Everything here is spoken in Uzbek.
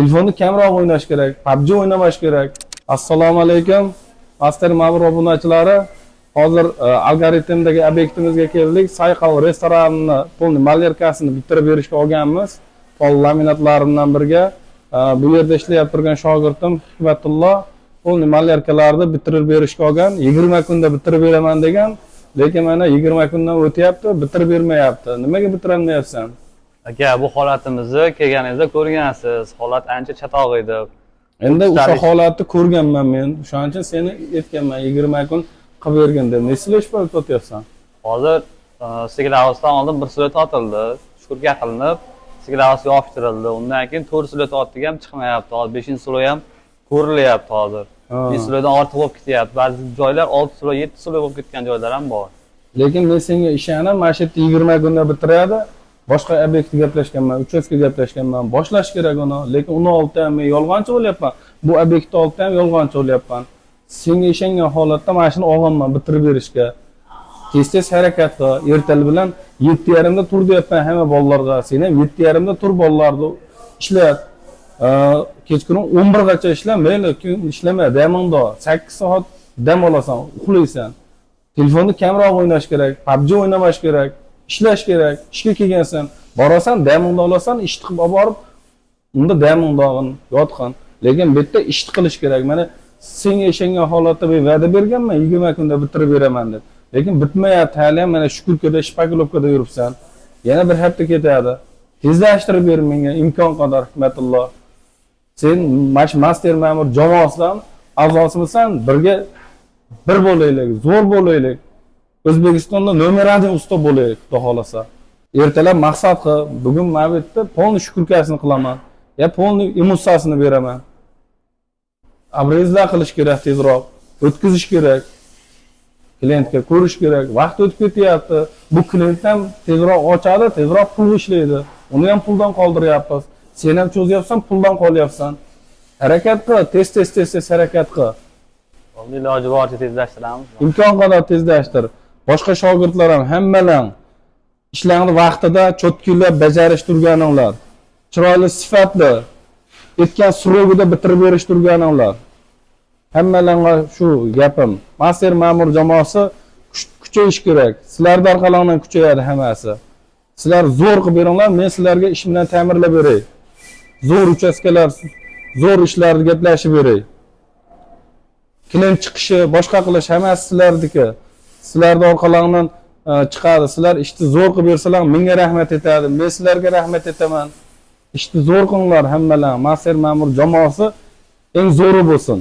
Telefonni kamroq o'ynash kerak, PUBG o'ynamash kerak. Assalomu alaykum. Master Ma'mur obunachilari. Hozir algoritmdagi obyektimizga keldik. Sayqal restoranini, polni malyarkasini bitirib berishga olganmiz. Pol laminatlarimdan birga bu yerda ishlayib turgan shogirdim Hikmatullo polni malyarkalarni bitirib berishga olgan. 20 kunda bitirib beraman degan, lekin mana 20 kundan o'tyapti, bitirib bermayapti. Nimaga bitirolmayapsan? Aka, bu holatimizni kelganingizda ko'rgansiz. Holat ancha chatoq edi. Endi o'sha holatni ko'rganman men. O'shaning uchun seni aytganman 20 kun qilib bergin deb. Nesli ish bo'lib o'tyapsan? Hozir Siglavosdan oldin bir surat otildi. Shukurga qilinib, Siglavosga yopishtirildi. Undan keyin 4 surat otdik ham chiqmayapti. Hozir 5-suloy ham ko'rilyapti hozir. 5 suloydan ortiq bo'lib ketyapti. Ba'zi joylar 6 suloy, 7 suloy bo'lib ketgan joylar ham bor. Lekin men senga ishonaman, mana shu yerda 20 kunda bitiradi. Boshqa obyektga gaplashganman, uchastka gaplashganman. Boshlash kerak uni, lekin uni oldi ham men yolg'onchi bo'lyapman. Bu obyektni oldi ham yolg'onchi bo'lyapman. Senga ishongan holatda mana shuni olganman bitirib berishga. Tez-tez harakat qil. Ertal bilan 7:30 da tur deyapman hamma bolalarga. Sen ham 7:30 da tur bolalarni ishlat. Kechqurun 11 gacha ishla, mayli, kun ishlama, damonda 8 soat dam olasan, uxlaysan. Telefonni kamroq o'ynash kerak, PUBG o'ynamash kerak. Ishlash kerak, ishga kelgansan, borasan, damonda olasan, ishni qilib olib borib, unda damondog'in yotqin. Lekin bu yerda ishni qilish kerak. Mana senga ishongan holatda men va'da berganman, 20 kunda bitirib beraman deb. Lekin bitmayapti, hali ham mana Shukurkada, Shpakilovkada yuribsan. Yana bir hafta ketadi. Tezlashtirib ber menga imkon qadar Hikmatullo. Sen Master Ma'mur jamoasidan a'zosimisan, birga bir bo'laylik, zo'r bo'laylik. O'zbekistonda nomer 1 usta bo'laylik, xudo xolasa. Ertalab maqsad qil, bugun mana bu yerda polni Shukurkasini qilaman. Ya polni imussasini beraman. Abrezlar qilish kerak tezroq, o'tkazish kerak. Klientga ko'rish kerak. Vaqt o'tib ketyapti. Bu klient ham tezroq ochadi, tezroq pul ishlaydi. Uni ham puldan qoldiryapmiz. Sen ham cho'zyapsan, puldan qolyapsan. Harakat qil, tez harakat qil. Iloji boricha tezlashtiramiz. Imkon qadar tezlashtir. Boshqa shogirdlar ham hammalar ishlarni vaqtida cho'tkilab bajarish turganinglar. Chiroyli sifatli aytgan srogida bitirib berish turganinglar. Hammalarga shu gapim. Master Ma'mur jamoasi kuchayish kerak. Sizlar orqali kuchayadi hammasi. Sizlar zo'r qilib beringlar, men sizlarga ish bilan ta'mirlab beray. Zo'r uchastkalar, zo'r ishlarni gaplashib beray. Klient chiqishi, boshqa qilish hammasi sizlarniki. Sizlarning orqalaridan chiqadi. Sizlar ishni zo'r qilib bersalar, menga rahmat etadi. Men sizlarga rahmat etaman. Ishni zo'r qilinglar hammalar. Master Ma'mur jamoasi eng zo'ri bo'lsin.